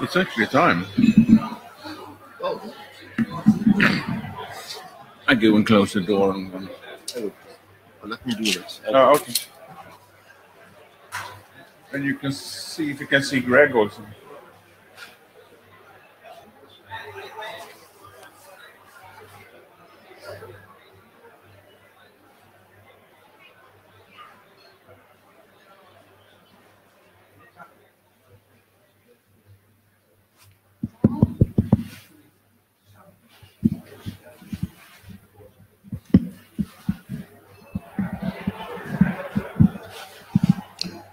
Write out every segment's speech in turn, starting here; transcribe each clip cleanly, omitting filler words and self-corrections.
It's actually time. Oh. I go and close the door and let me do this. Oh, okay. And you can see if you can see Greg also.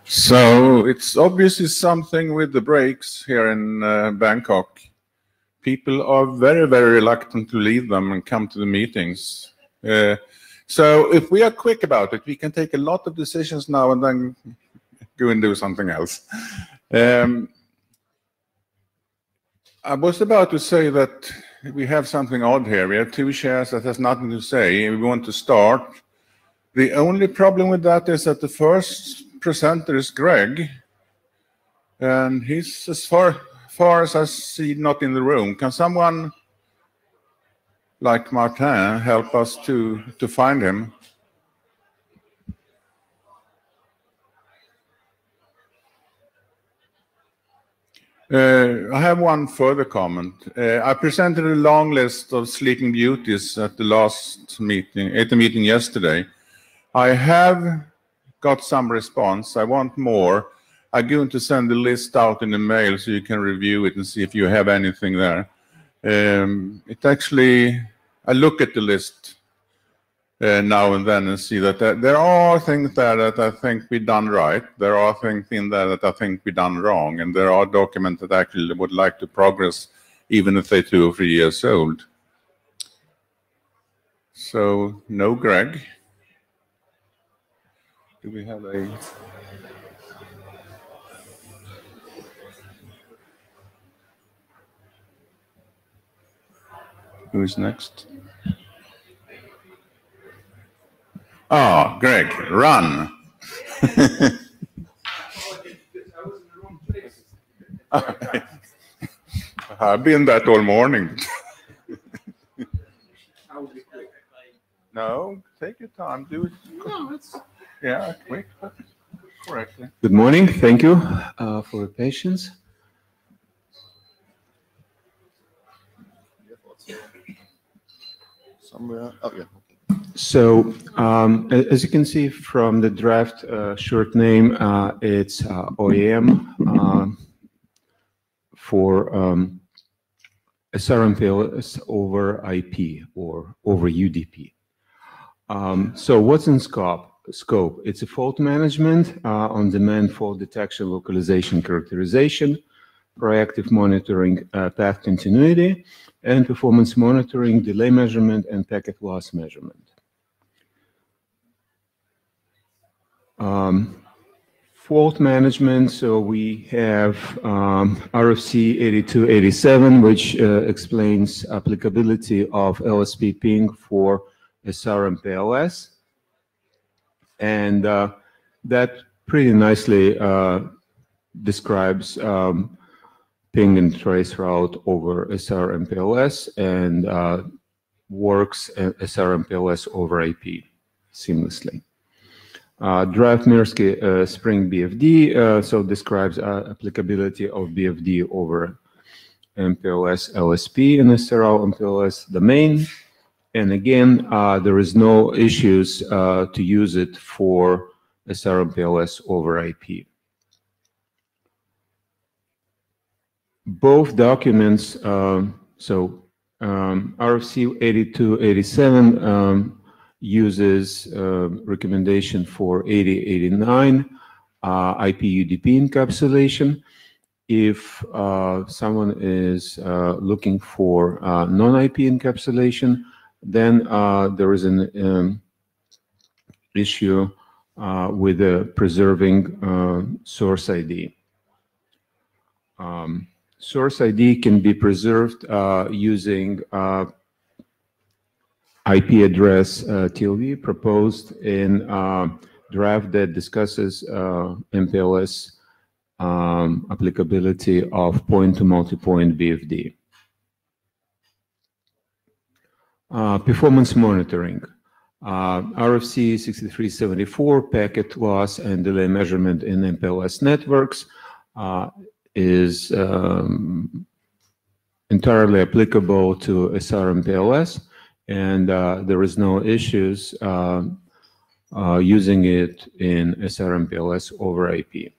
So it's obviously something with the brakes here in Bangkok. People are very, very reluctant to leave them and come to the meetings. So if we are quick about it, we can take a lot of decisions now and then go and do something else. I was about to say that we have something odd here. We have two chairs that has nothing to say. We want to start. The only problem with that is that the first presenter is Greg, and he's as far as I see not in the room. Can someone like Martin help us to find him? I have one further comment. I presented a long list of Sleeping Beauties at the last meeting, at the meeting yesterday. I have got some response. I want more. I'm going to send the list out in the mail so you can review it and see if you have anything there. It actually, I look at the list now and then and see that there are things there that I think we done right. There are things in there that I think we done wrong. And there are documents that actually would like to progress even if they're 2 or 3 years old. So, no Greg. Do we have a... Who's next? Ah, Greg, run. I've been that all morning. No, take your time. Do it. No, it's quick, but correctly. Good morning. Thank you for your patience. Somewhere. Oh, yeah. So, as you can see from the draft short name, it's OEM for SRMPLS over IP or over UDP. So what's in scope? It's a fault management, on-demand fault detection, localization, characterization, proactive monitoring, path continuity, and performance monitoring, delay measurement, and packet loss measurement. Fault management, so we have RFC 8287, which explains applicability of LSP ping for SRMPLS. And that pretty nicely describes ping and trace route over SRMPLS and works SRMPLS over IP seamlessly. Draft Mirsky Spring BFD so describes applicability of BFD over MPLS LSP in SRL MPLS domain. And again, there is no issues to use it for SRMPLS over IP. Both documents, RFC 8287 uses recommendation for 8089 IP UDP encapsulation. If someone is looking for non-IP encapsulation, then there is an issue with preserving source ID. Source ID can be preserved using IP address TLV proposed in draft that discusses MPLS applicability of point-to-multipoint BFD. Performance monitoring. RFC 6374, packet loss and delay measurement in MPLS networks, is entirely applicable to SR-MPLS, and there is no issues using it in SR-MPLS over IP.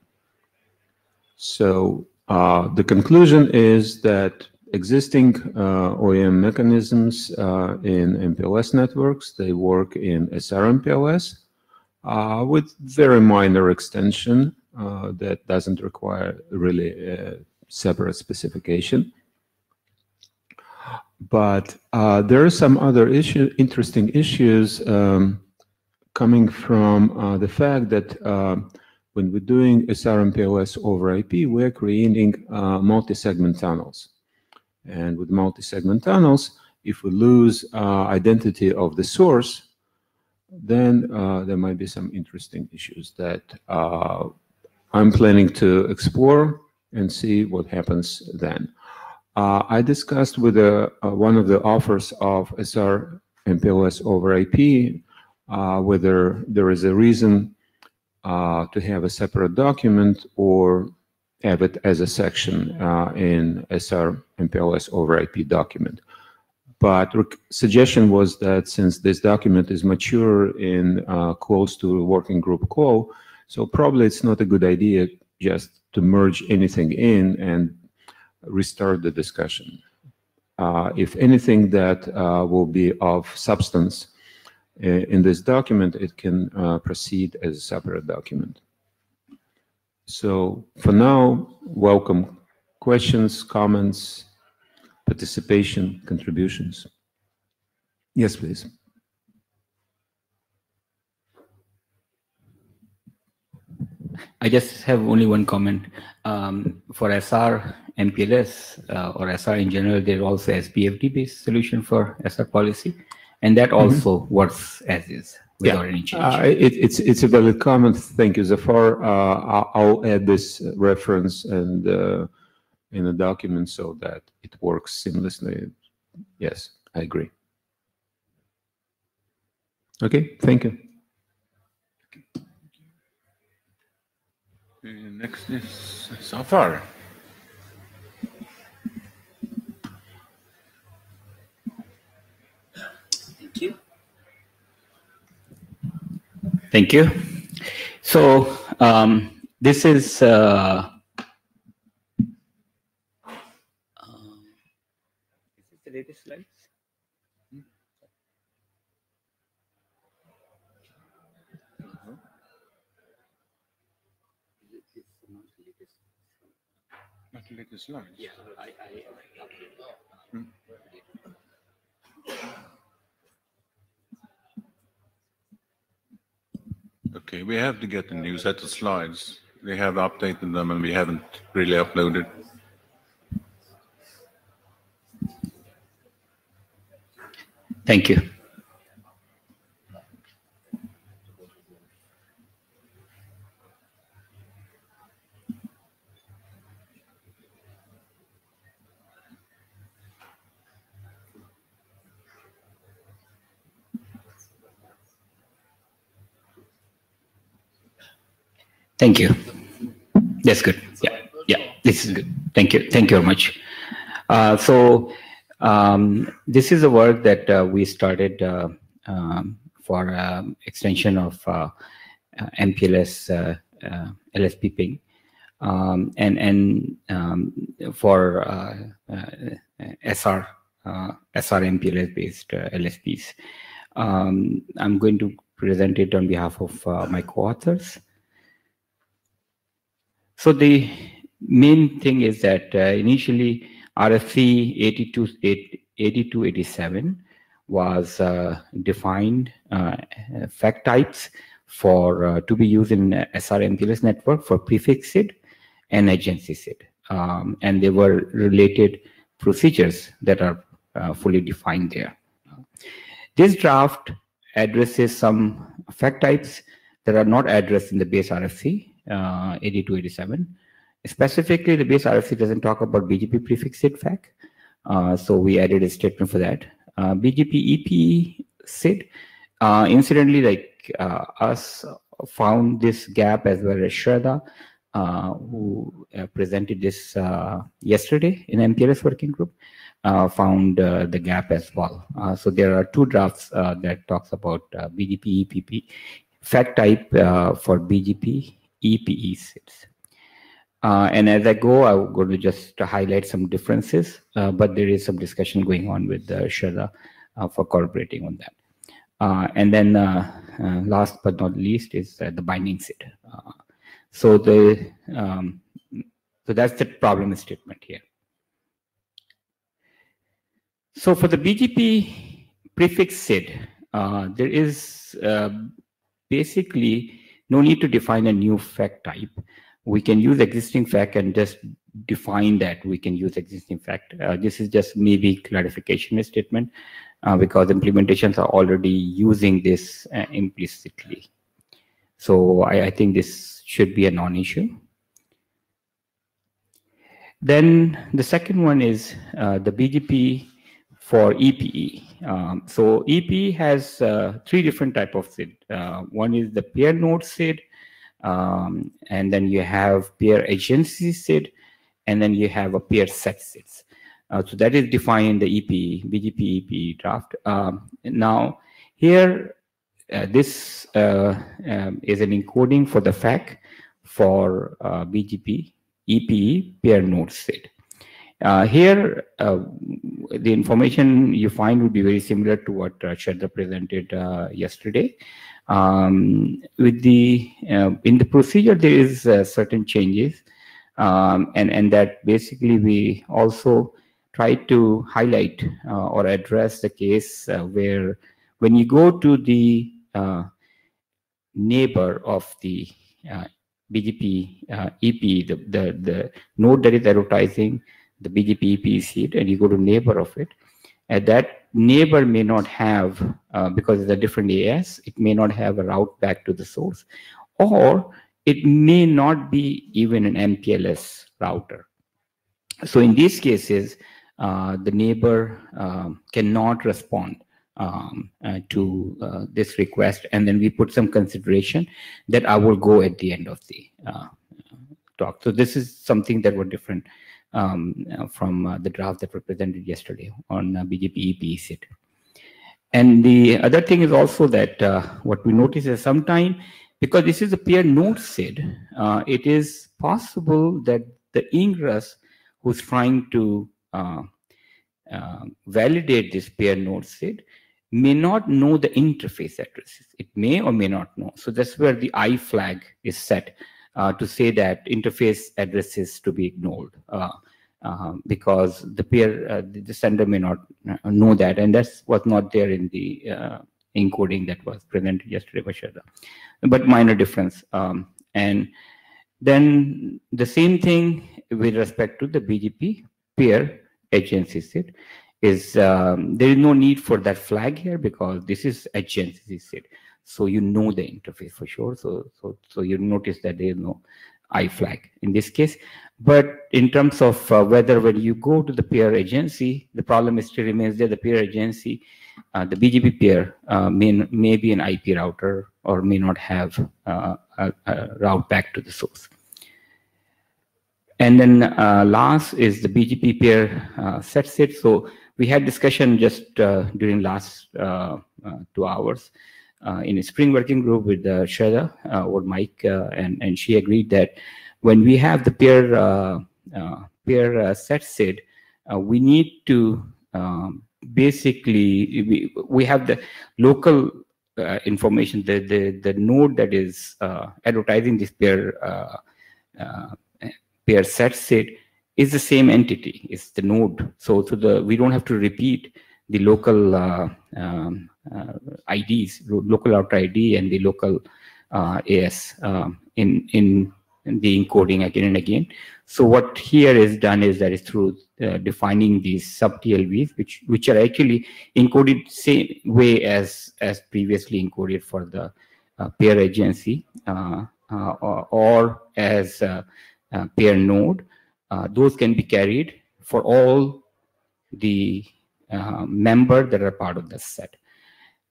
So the conclusion is that existing OEM mechanisms in MPLS networks, they work in SR-MPLS with very minor extension that doesn't require really a separate specification. But there are some other interesting issues coming from the fact that when we're doing SR-MPLS over IP, we're creating multi-segment tunnels. And with multi-segment tunnels, if we lose identity of the source, then there might be some interesting issues that I'm planning to explore and see what happens then. I discussed with one of the authors of SR-MPLS over IP whether there is a reason to have a separate document or have it as a section in SR-MPLS over IP document. But suggestion was that since this document is mature in close to a working group call, so probably it's not a good idea just to merge anything in and restart the discussion. If anything that will be of substance in this document, it can proceed as a separate document. So for now, welcome questions, comments, participation, contributions. Yes, please. I just have only one comment. For SR MPLS or SR in general, there is also SBFD-based solution for SR policy, and that also works as is without any change. It's a valid comment. Thank you, Zafar. I'll add this reference and in the document so that it works seamlessly. Yes, I agree. Okay, thank you. Next is Zafar. Thank you. Thank you. So this is the latest slides. Not the latest slides. Yeah, Okay, we have to get a new set of slides. They have updated them and we haven't really uploaded. Thank you. Thank you. That's good. Yeah, this is good. Thank you. Thank you very much. This is a work that we started for extension of MPLS LSP ping and for SR MPLS based LSPs. I'm going to present it on behalf of my co-authors. So the main thing is that initially RFC 8287 was defined fact types for to be used in SR MPLS network for prefix SID and agency SID, and they were related procedures that are fully defined there. This draft addresses some fact types that are not addressed in the base RFC 8287, Specifically, the base RFC doesn't talk about BGP prefix SID FAC. So we added a statement for that. BGP EP SID, incidentally, like us found this gap as well as Shraddha, who presented this yesterday in MPLS working group, found the gap as well. So there are two drafts that talks about BGP EPP FAC type for BGP EPE SIDs. And as I go, I'm going to just highlight some differences, but there is some discussion going on with Shraddha for collaborating on that. And then last but not least is the binding SID. So that's the problem statement here. So for the BGP prefix SID, there is basically no need to define a new FAC type. We can use existing FAC and just define that we can use existing FAC. This is just maybe clarification statement because implementations are already using this implicitly. So I think this should be a non-issue. Then the second one is the BGP for EPE. So EPE has three different types of SID. One is the peer node SID, and then you have peer agency SID, and then you have a peer set SIDs. So that is defined in the EPE, BGP EPE draft. Now here, this is an encoding for the FAC for BGP EPE peer node SID. Here, the information you find would be very similar to what Shraddha presented yesterday. With the in the procedure, there is certain changes, and that basically we also try to highlight or address the case where when you go to the neighbor of the BGP EP, the node that is advertising the BGP EP SID, and you go to neighbor of it, and that neighbor may not have, because it's a different AS, it may not have a route back to the source, or it may not be even an MPLS router. So in these cases, the neighbor cannot respond to this request, and then we put some consideration that I will go at the end of the talk. So this is something that was different from the draft that was presented yesterday on BGP EP SID. And the other thing is also that what we notice is sometimes, because this is a peer node SID, it is possible that the ingress who's trying to validate this peer node SID may not know the interface addresses. It may or may not know. So that's where the I flag is set to say that interface addresses to be ignored because the peer, the sender may not know that, and that's what's not there in the encoding that was presented yesterday by Shraddha. But minor difference. And then the same thing with respect to the BGP peer agency SID is there is no need for that flag here because this is agency SID. So you know the interface for sure. So you notice that there is no I flag in this case. But in terms of whether when you go to the peer agency, the problem still remains there. The peer agency, the BGP peer may be an IP router or may not have a route back to the source. And then last is the BGP peer set SID. So we had discussion just during last 2 hours in a spring working group with Shraddha or Mike, and she agreed that when we have the peer set SID, we need to basically we have the local information, the node that is advertising this peer set SID is the same entity. It's the node. So we don't have to repeat the local IDs, local router ID and the local AS in the encoding again and again. So what here is done is that is through defining these sub TLVs, which are actually encoded same way as previously encoded for the peer agency or as pair node, those can be carried for all the member that are part of the set.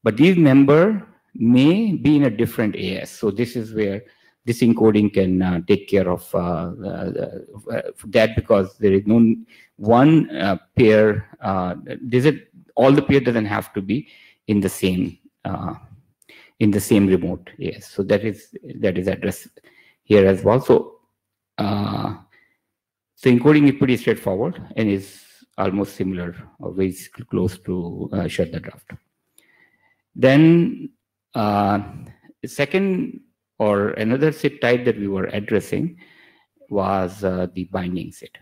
But these member may be in a different AS. So this is where this encoding can take care of that, because there is no one pair. All the pair doesn't have to be in the same remote AS. So that is addressed here as well. So so encoding is pretty straightforward and is almost similar or very close to share the draft. Then second or another SID type that we were addressing was the binding SID.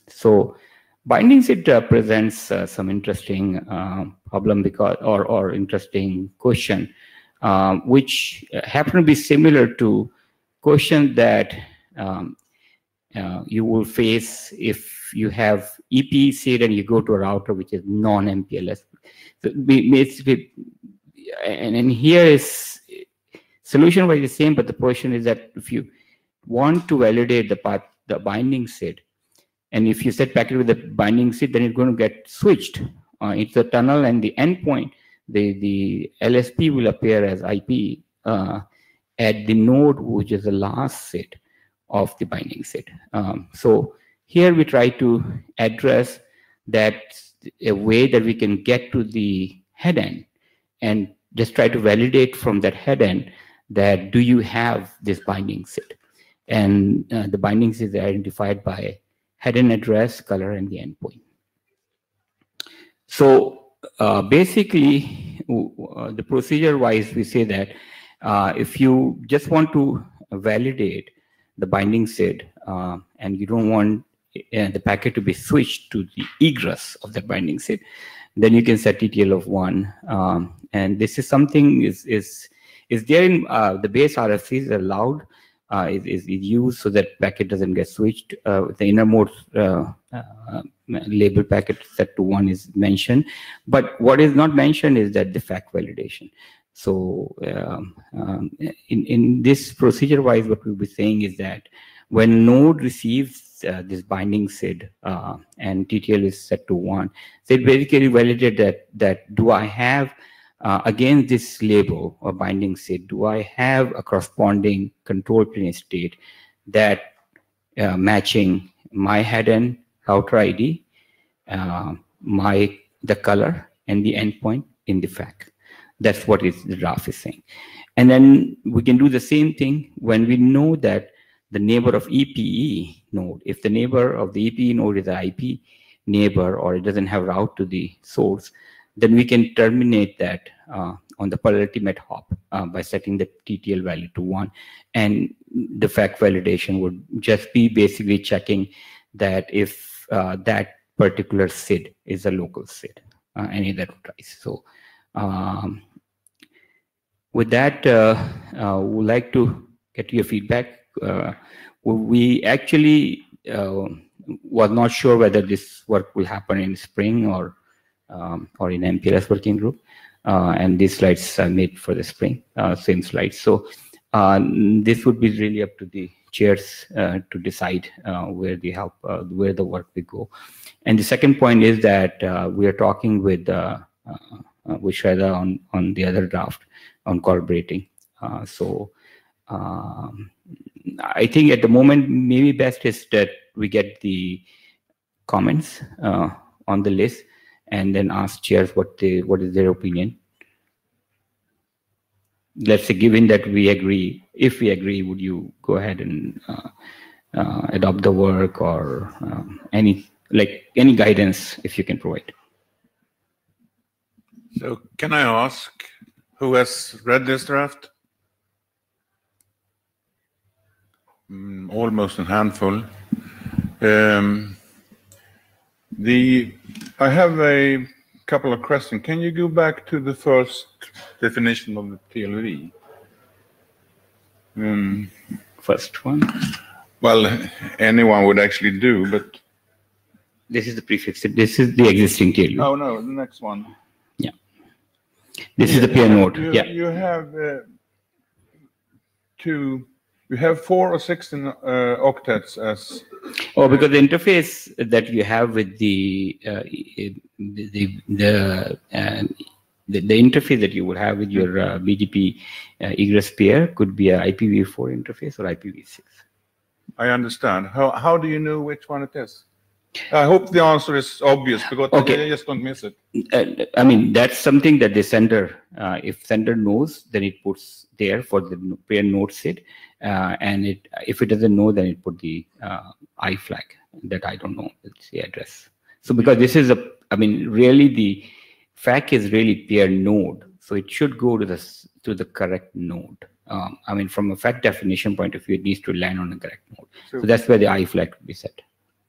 So binding SID presents some interesting problem because or interesting question, which happen to be similar to questions that you will face if you have EP SID and you go to a router which is non-MPLS. So basically, and here is solution wise the same, but the question is that if you want to validate the binding SID, and if you set packet with the binding SID, then it's going to get switched into the tunnel, and the endpoint, the LSP will appear as IP at the node which is the last SID of the binding SID. So here we try to address that a way that we can get to the head end and just try to validate from that head end that do you have this binding SID, and the binding SID is identified by head end address, color, and the endpoint. So basically, the procedure wise, we say that if you just want to validate the binding SID and you don't want the packet to be switched to the egress of the binding SID, then you can set TTL of 1. And this is something is there in the base RFC is allowed, is used so that packet doesn't get switched. The innermost label packet set to 1 is mentioned, but what is not mentioned is that the fact validation. So in this procedure wise, what we'll be saying is that when node receives this binding SID and TTL is set to 1, so it basically validates that do I have against this label or binding SID, do I have a corresponding control plane state that matching my head end router ID, the color, and the endpoint in the fact. That's what the draft is saying. And then we can do the same thing when we know that the neighbor of EPE node, if the neighbor of the EPE node is an IP neighbor or it doesn't have route to the source, then we can terminate that on the polarity met hop by setting the TTL value to 1. And the fact validation would just be basically checking that if that particular SID is a local SID, any that would rise. So with that, we'd like to get your feedback. We actually was not sure whether this work will happen in spring or in MPLS working group, and these slides are made for the spring, same slides. So this would be really up to the chairs to decide where the help, where the work will go. And the second point is that we are talking with Shweta on the other draft on collaborating. So I think at the moment, maybe best is that we get the comments on the list and then ask chairs what is their opinion. Let's say, given that we agree, if we agree, would you go ahead and adopt the work or any guidance if you can provide? So can I ask who has read this draft? Almost a handful. I have a couple of questions. Can you go back to the first definition of the TLV? First one. Well, anyone would actually do, but this is the prefix. This is the existing TLV. Oh no, the next one. Yeah. This is the peer node. You have two You have 4 or 16 octets as. Oh, because the interface that you have with the interface that you would have with your BGP egress pair could be a IPv4 interface or IPv6. I understand. How do you know which one it is? I hope the answer is obvious, because I just don't miss it. I mean, that's something that the sender, if sender knows, then it puts there for the pair node SID, and if it doesn't know, then it put the I flag that I don't know, it's the address. So because this is really the FAQ is really pair node, so it should go to the correct node. I mean, from a FAQ definition point of view, it needs to land on the correct node. So that's where the I flag could be set.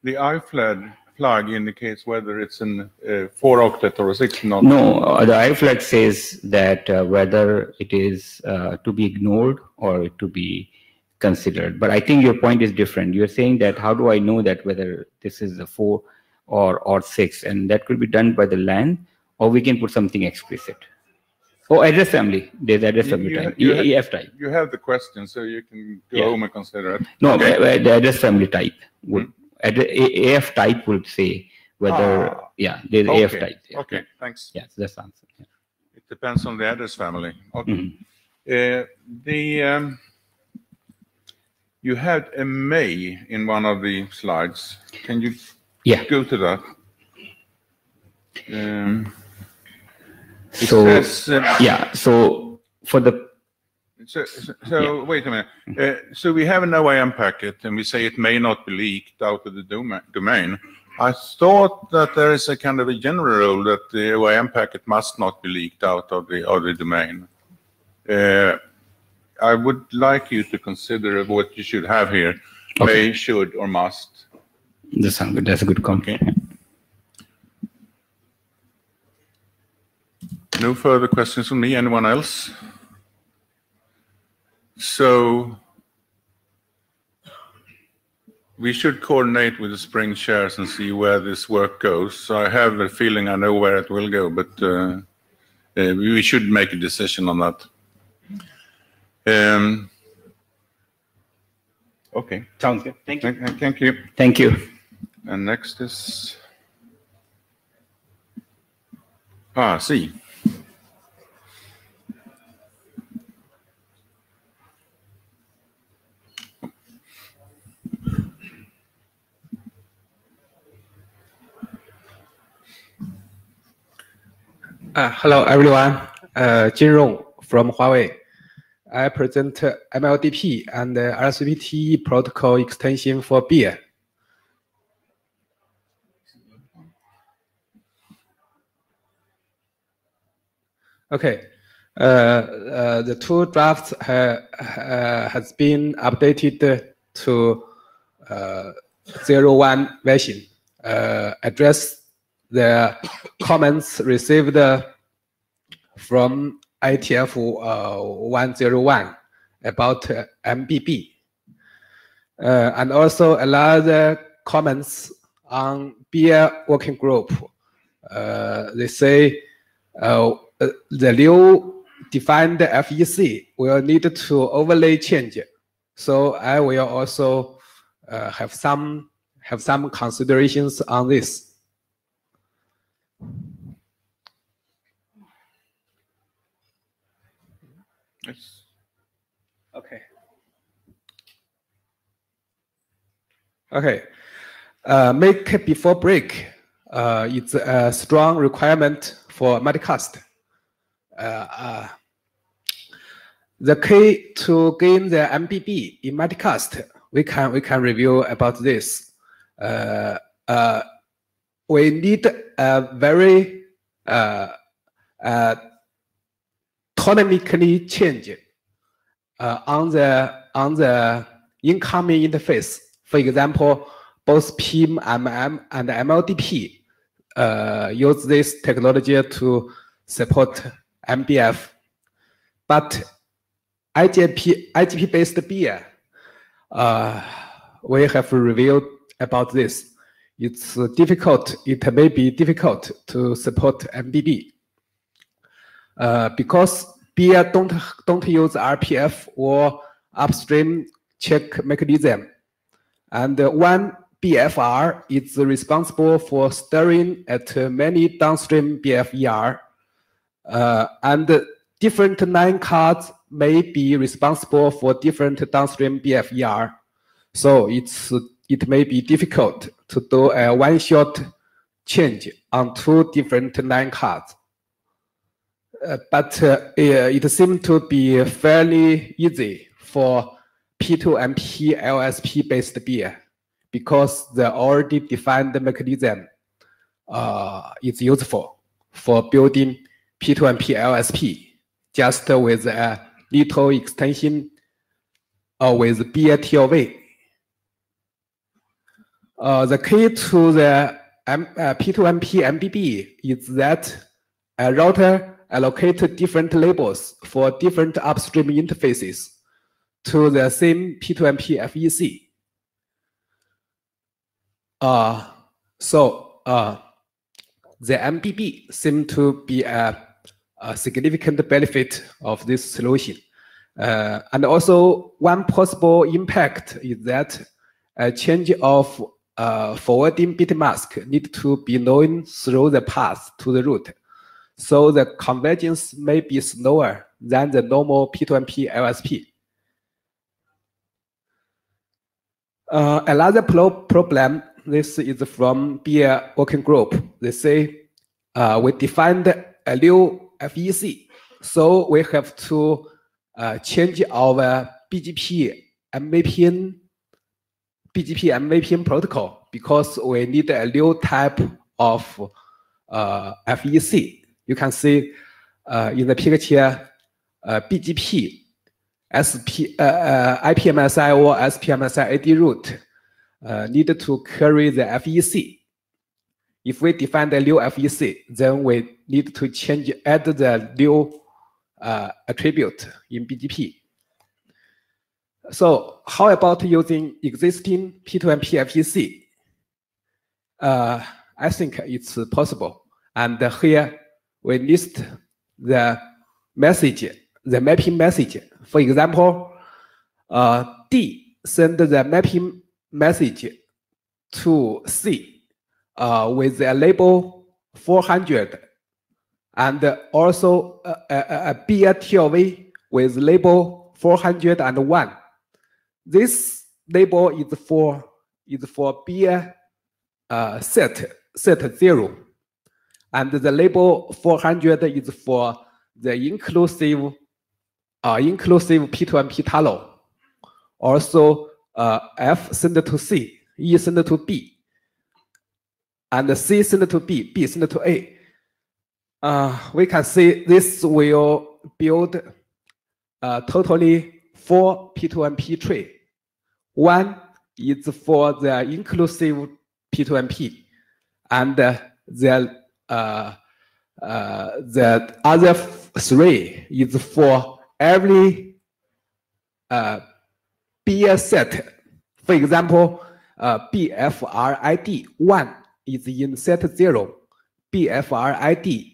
The I flag indicates whether it's in 4 octet or a 16 octet. No, the I flag says that whether it is to be ignored or to be considered. But I think your point is different. You're saying that how do I know that whether this is a 4 or 6, and that could be done by the LAN, or we can put something explicit. Oh, address family. There's address family type. EF type. You have the question, so you can go home and consider it. No, okay. The address family type would. AF type would say whether, there's AF type. Yeah. Okay, thanks. Yes, that's the answer. Yeah. It depends on the address family. Okay. You had a May in one of the slides. Can you go to that? So for the wait a minute. So we have an OIM packet, and we say it may not be leaked out of the domain. I thought that there is a kind of a general rule that the OIM packet must not be leaked out of the domain. I would like you to consider what you should have here: may, should, or must. That sounds good. That's a good comment. Okay. No further questions from me. Anyone else? So we should coordinate with the Spring shares and see where this work goes. So I have a feeling I know where it will go, but we should make a decision on that. Okay. Sounds good. Thank you. Thank you. Thank you. And next is C. Hello, everyone. Jin Rong from Huawei. I present MLDP and RCPT protocol extension for beer. Okay. The two drafts has been updated to 01 version. Address the comments received from IETF101 about MBB, and also allow the comments on beer working group. They say the new defined FEC will need to overlay change. So I will also have some considerations on this. Yes. Okay. Okay. Make before break. It's a strong requirement for multicast. The key to gain the MBB in multicast, we can review about this. We need a very dynamically change on the incoming interface. For example, both PIM, MM, and MLDP use this technology to support MBF, but IGP-based beer, we have reviewed about this. It's difficult. It may be difficult to support MBB because beer don't use RPF or upstream check mechanism. And one BFR is responsible for stirring at many downstream BFER. And different line cards may be responsible for different downstream BFER. So it may be difficult to do a one-shot change on two different line cards. But it seems to be fairly easy for P2MP LSP based beer because the already defined mechanism is useful for building P2MP LSP just with a little extension with beer TLV. The key to the P2MP MBB is that a router allocates different labels for different upstream interfaces to the same P2MP FEC. So the MBB seems to be a significant benefit of this solution. And also one possible impact is that a change of forwarding bit mask need to be known through the path to the root. So the convergence may be slower than the normal P2MP LSP. Another problem, this is from beer working group. They say we defined a new FEC, so we have to change our BGP MVPN protocol because we need a new type of FEC. You can see in the picture BGP, IPMSI or SPMSI AD root need to carry the FEC. If we define the new FEC, then we need to add the new attribute in BGP. So how about using existing P2MP FEC? I think it's possible. And here we list the message, the mapping message. For example, D send the mapping message to C with a label 400, and also a beer TLV with label 401. This label is for beer set 0, and the label 400 is for the inclusive P2MP talo. Also, F send to C, E send to B, and C send to B, B send to A. We can see this will build totally 4 P2MP tree. One is for the inclusive P2MP, and the other 3 is for every beer set. For example, BFRID 1 is in set 0, BFRID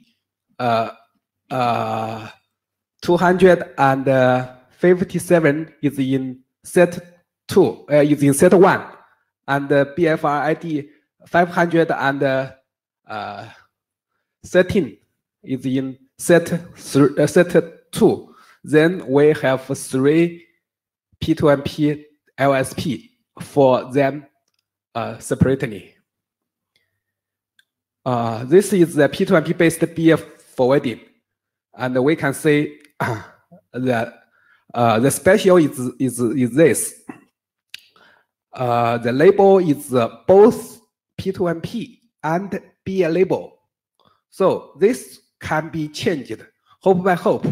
257 is in set 2, is in set 1, and BFRID 513 is in set 2. Then we have 3 P2MP LSP for them separately. This is the P2MP based beer forwarding, and we can say that the special is this. The label is both P2MP and beer label, so this can be changed hop by hop,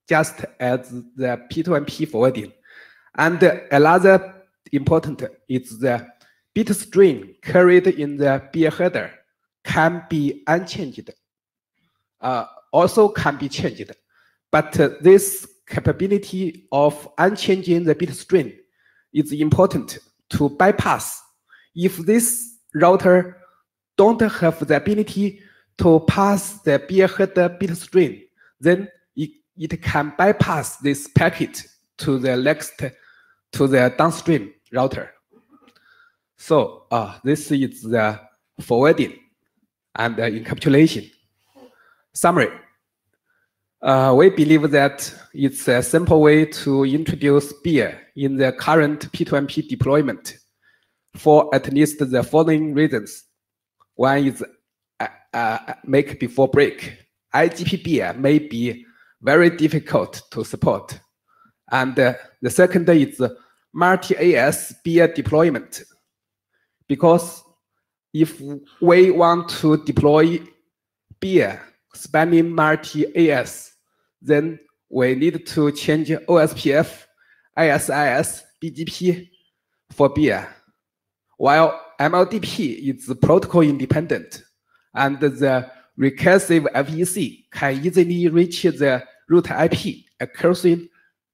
just as the P2MP forwarding. And another important is the bit string carried in the beer header can be unchanged, also can be changed. But this capability of unchanging the bit string is important to bypass. If this router don't have the ability to pass the beer header bit string, then it can bypass this packet to the next to the downstream router. So this is the forwarding and encapsulation. Summary. We believe that it's a simple way to introduce beer in the current P2MP deployment for at least the following reasons. One is make before break. IGP beer may be very difficult to support. And the second is multi-AS beer deployment. Because if we want to deploy beer spanning multi-AS, then we need to change OSPF, ISIS, BGP for beer, while MLDP is protocol independent, and the recursive FEC can easily reach the root IP across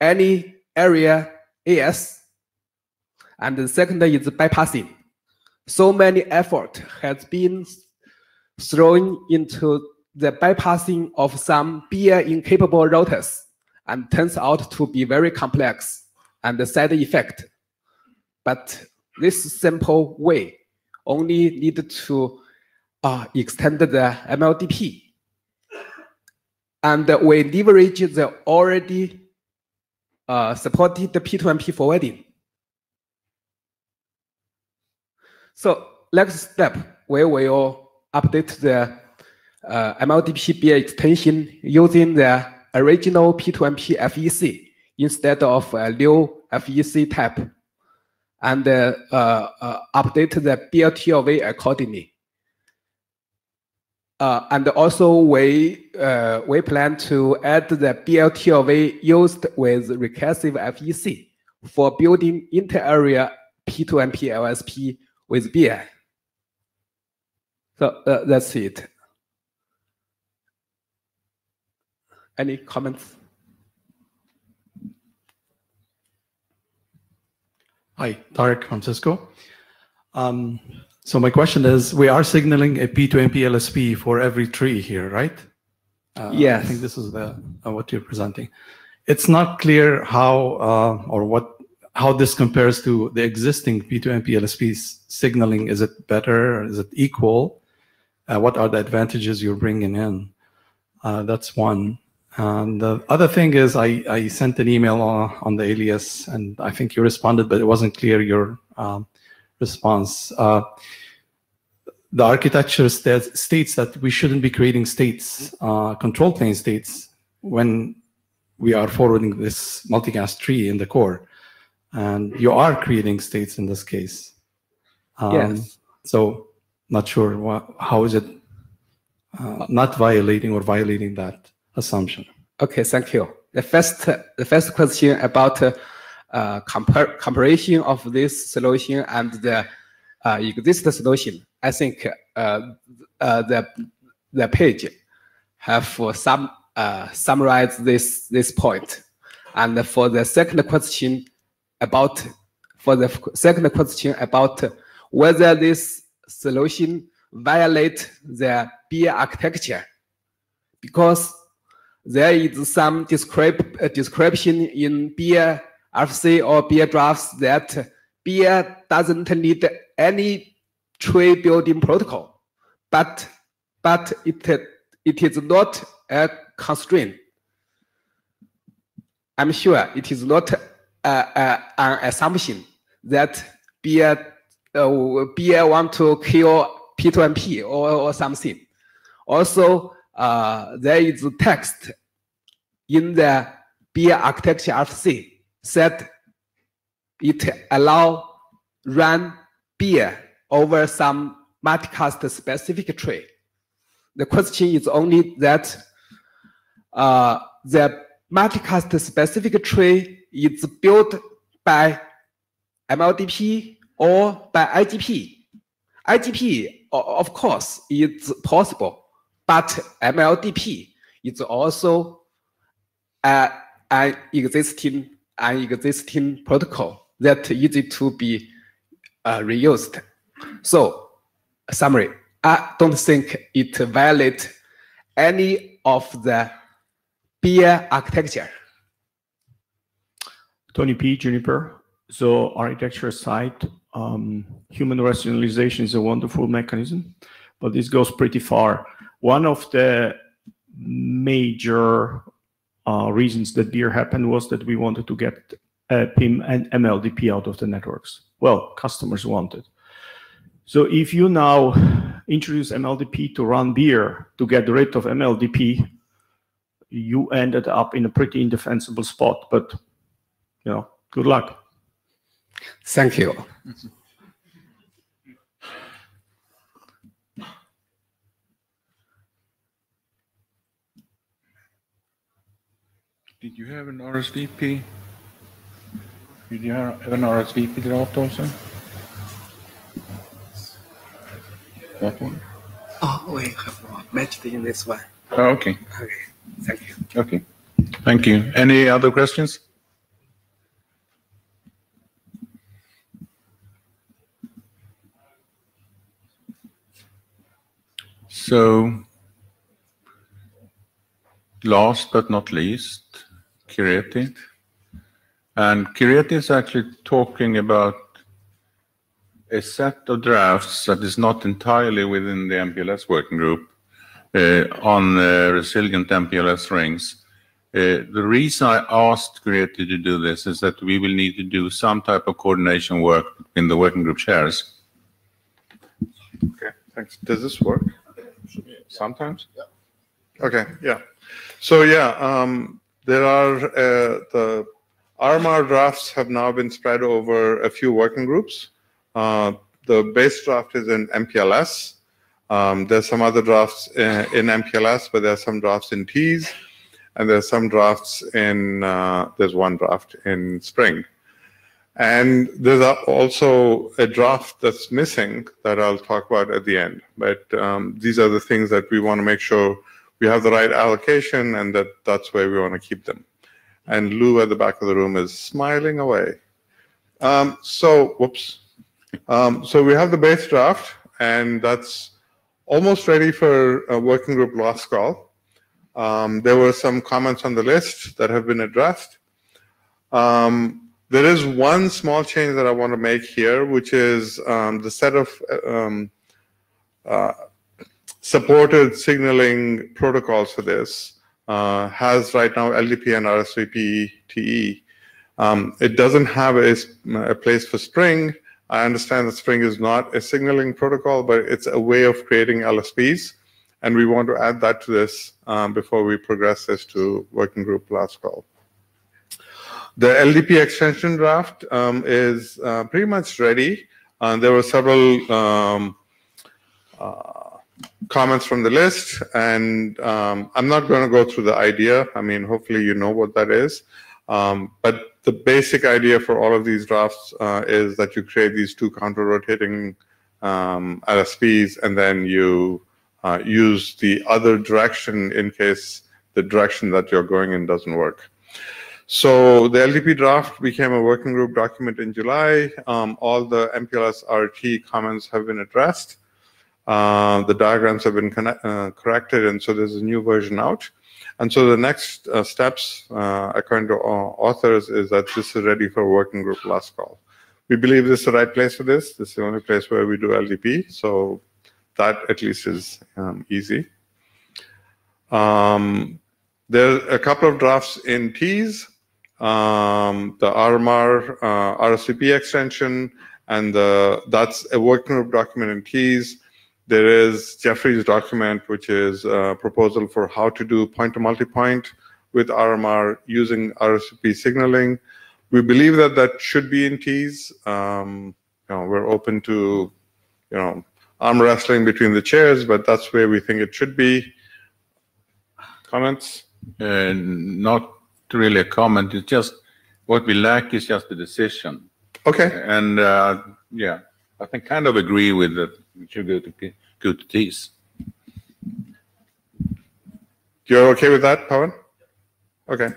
any area AS. And the second is bypassing. So many effort has been thrown into the bypassing of some beer-incapable routers, and turns out to be very complex and the side effect. But this simple way only need to extend the MLDP. And we leverage the already supported P2MP forwarding. So next step, we will update the MLDP beer extension using the original P2MP FEC instead of a new FEC type, and update the BLTLV accordingly. And also we plan to add the BLTLV used with recursive FEC for building inter-area P2MP LSP with beer. So that's it. Any comments? Hi, Tarek from Cisco. So my question is, we are signaling a P2MP LSP for every tree here, right? Yes. I think this is what you're presenting. It's not clear how how this compares to the existing P2MP LSPs signaling. Is it better? Is it equal? What are the advantages you're bringing in? That's one. And the other thing is, I sent an email on the alias, and I think you responded, but it wasn't clear your response. The architecture states that we shouldn't be creating states, control plane states, when we are forwarding this multicast tree in the core. And you are creating states in this case. Yes. So not sure how is it not violating or violating that assumption. Okay, thank you. The first question about comparison of this solution and the existing solution. I think the page have summarized this point. And for the second question about whether this solution violates the beer architecture, because there is some description in beer RFC or beer drafts that beer doesn't need any tree building protocol, but it is not a constraint. I'm sure it is not an assumption that beer want to kill P2MP or something. Also, there is text in the beer architecture RFC said it allow run beer over some multicast specific tree. The question is only that the multicast specific tree is built by MLDP or by IGP. IGP, of course, is possible, but MLDP is also an existing protocol that easy to be reused. So, summary, I don't think it violates any of the beer architecture. Tony P. Juniper. So architecture aside, human rationalization is a wonderful mechanism, but this goes pretty far. One of the major reasons that beer happened was that we wanted to get PIM and MLDP out of the networks. Well, customers wanted. So if you now introduce MLDP to run beer to get rid of MLDP, you ended up in a pretty indefensible spot, but you know, good luck. Thank you. Did you have an RSVP? Did you have an RSVP draft also? That one? Oh, we have matched in this one. Oh, okay. Okay, thank you. Okay. Thank you. Any other questions? So, last but not least, Kireti. And Kireti is actually talking about a set of drafts that is not entirely within the MPLS working group on resilient MPLS rings. The reason I asked Kireti to do this is that we will need to do some type of coordination work in the working group chairs. Okay, thanks. Does this work? Sometimes? Yeah. Okay, yeah. So yeah, there are, the RMR drafts have now been spread over a few working groups. The base draft is in MPLS. There's some other drafts in MPLS, but there are some drafts in T's, and there's some drafts in, there's one draft in Spring. And there's also a draft that's missing that I'll talk about at the end. But these are the things that we want to make sure we have the right allocation, and that's where we want to keep them. And Lou at the back of the room is smiling away. So we have the base draft, and that's almost ready for a working group last call. There were some comments on the list that have been addressed. There is one small change that I want to make here, which is the set of supported signaling protocols for this has right now LDP and RSVP TE. It doesn't have a place for Spring. I understand that Spring is not a signaling protocol, but it's a way of creating LSPs, and we want to add that to this before we progress this to working group last call. The LDP extension draft is pretty much ready. There were several comments from the list, and I'm not going to go through the idea. I mean, hopefully you know what that is. But the basic idea for all of these drafts is that you create these two counter-rotating LSPs, and then you use the other direction in case the direction that you're going in doesn't work. So the LDP draft became a working group document in July. All the MPLS RT comments have been addressed. The diagrams have been corrected, and so there's a new version out. And so the next steps, according to authors, is that this is ready for working group last call. We believe this is the right place for this. This is the only place where we do LDP, so that at least is easy. There's a couple of drafts in T's. The RMR RSVP extension, and that's a working group document in T's. There is Jeffrey's document, which is a proposal for how to do point-to-multipoint with RMR using RSVP signaling. We believe that that should be in T's. We're open to, arm wrestling between the chairs, but that's where we think it should be. Comments? Not really a comment. It's just what we lack is just a decision. Okay. And yeah, I think kind of agree with that. We should go to T's. You're okay with that, Pawan? Okay.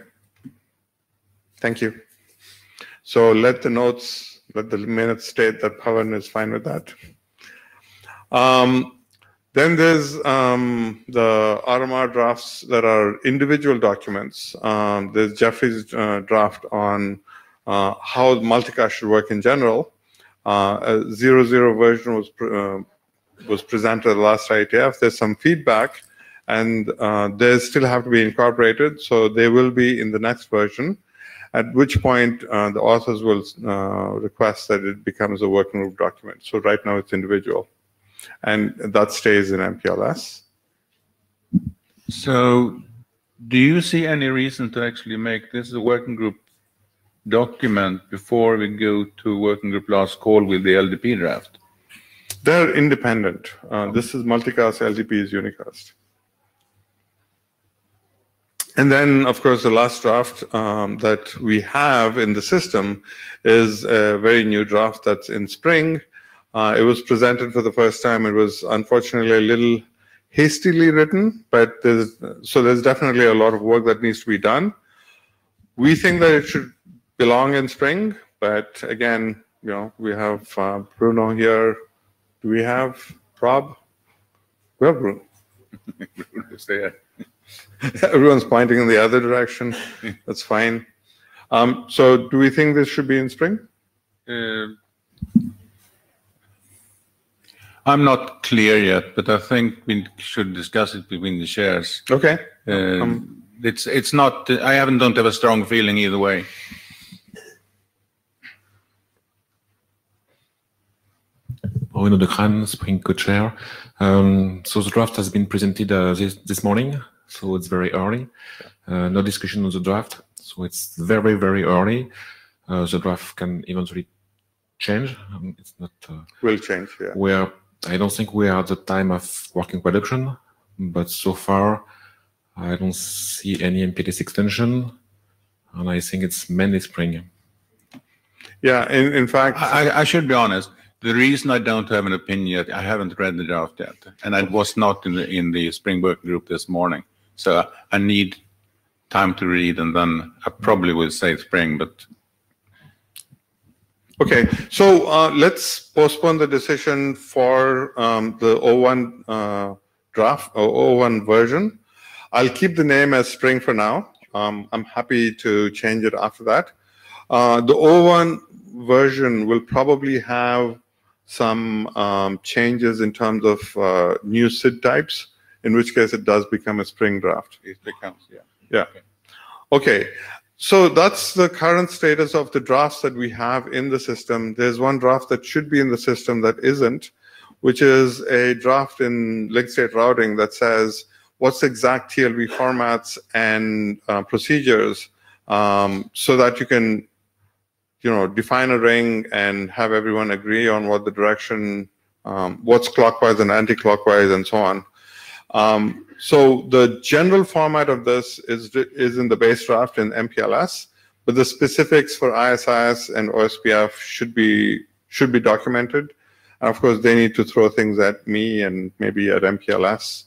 Thank you. So let the minutes state that Pawan is fine with that. Then there's the RMR drafts that are individual documents. There's Jeffrey's draft on how multicast should work in general. A 0.0 version was presented at the last IETF. There's some feedback, and they still have to be incorporated, so they will be in the next version, at which point the authors will request that it becomes a working group document. So right now it's individual, and that stays in MPLS. So do you see any reason to actually make this a working group document before we go to working group last call with the LDP draft? They're independent. This is multicast, LDP is unicast. And then, of course, the last draft that we have in the system is a very new draft that's in spring. It was presented for the first time. It was unfortunately a little hastily written, but there's definitely a lot of work that needs to be done. We think that it should belong in spring, but again, we have Bruno here. Do we have Rob? We have Bruno. Bruno's there. Everyone's pointing in the other direction. That's fine. So do we think this should be in spring? I'm not clear yet, but I think we should discuss it between the chairs. Okay. It's not. I don't have a strong feeling either way. Bruno de Crane, Spring co-chair. So the draft has been presented this morning, so it's very early. No discussion on the draft, so it's very, very early. The draft can eventually change. It's not. Will change, yeah. I don't think we are at the time of working production, but so far I don't see any MPLS extension, and I think it's mainly spring. Yeah, in fact, I should be honest. The reason I don't have an opinion yet, I haven't read the draft yet, and I was not in the spring working group this morning. So I need time to read, and then I probably will say spring, but. Okay, so let's postpone the decision for the 01 draft or 01 version. I'll keep the name as spring for now. I'm happy to change it after that. The 01 version will probably have some changes in terms of new SID types, in which case it does become a spring draft. It becomes, yeah. Yeah. Okay. So that's the current status of the drafts that we have in the system. There's one draft that should be in the system that isn't, which is a draft in link state routing that says what's the exact TLV formats and procedures so that you can define a ring and have everyone agree on what the direction, what's clockwise and anti-clockwise and so on. So the general format of this is in the base draft in MPLS, but the specifics for ISIS and OSPF should be documented. And of course, they need to throw things at me and maybe at MPLS.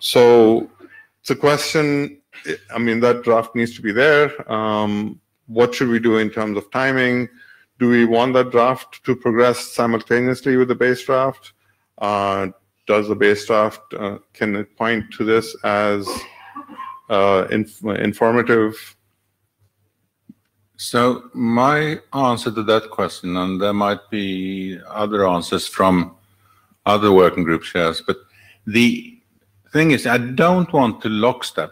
So it's a question. I mean, that draft needs to be there. What should we do in terms of timing? Do we want that draft to progress simultaneously with the base draft? Does the base draft, can it point to this as informative? So my answer to that question, and there might be other answers from other working group chairs, but the thing is, I don't want to lockstep.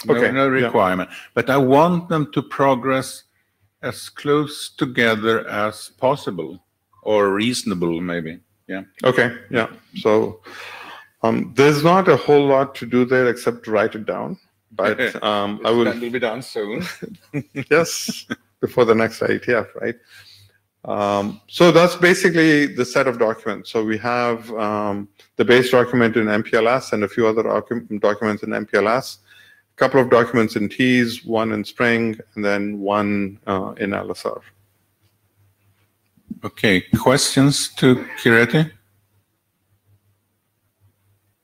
No requirement, but I want them to progress as close together as possible, or reasonable, maybe. Yeah. Okay. Yeah. So there's not a whole lot to do there except to write it down. But I will. That will be done soon. Yes, before the next IETF, right? So that's basically the set of documents. So we have the base document in MPLS and a few other documents in MPLS. A couple of documents in TEAS, one in Spring, and then one in LSR. Okay, questions to Kireti?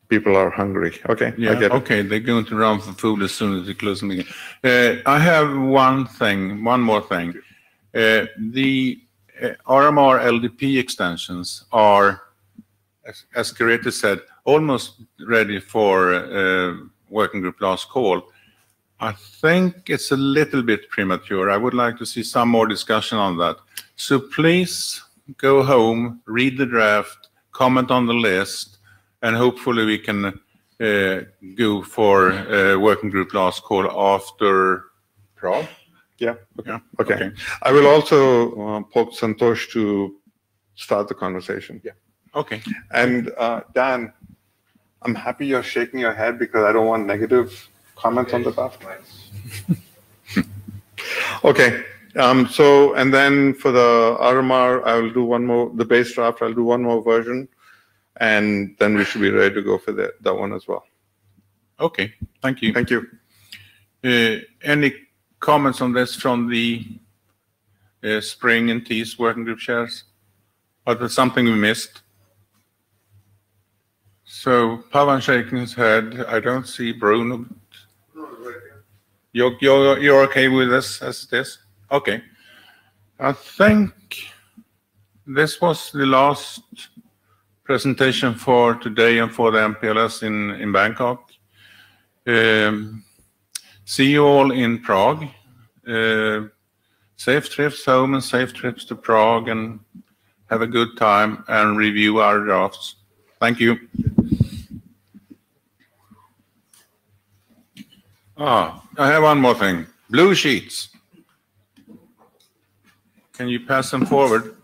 People are hungry. Okay, yeah, I get it. Okay, they're going to run for food as soon as we close the meeting. I have one more thing. The RMR LDP extensions are, as Kireti said, almost ready for working group last call. I think it's a little bit premature. I would like to see some more discussion on that. So please go home, read the draft, comment on the list, and hopefully we can go for a working group last call after Prague. Yeah. Yeah. Okay. I will also poke Santosh to start the conversation. Yeah. Okay. And Dan, I'm happy you're shaking your head because I don't want negative comments on the draft. Okay. So, and then for the RMR, I will do one more, the base draft, I'll do one more version, and then we should be ready to go for that one as well. Okay. Thank you. Thank you. Any comments on this from the Spring and Tees working group chairs? Or was something we missed? So Pavan shaking his head. I don't see Bruno. You're okay with this as it is? Okay. I think this was the last presentation for today and for the MPLS in Bangkok. See you all in Prague. Safe trips home and safe trips to Prague, and have a good time and review our drafts. Thank you. I have one more thing. Blue sheets. Can you pass them forward?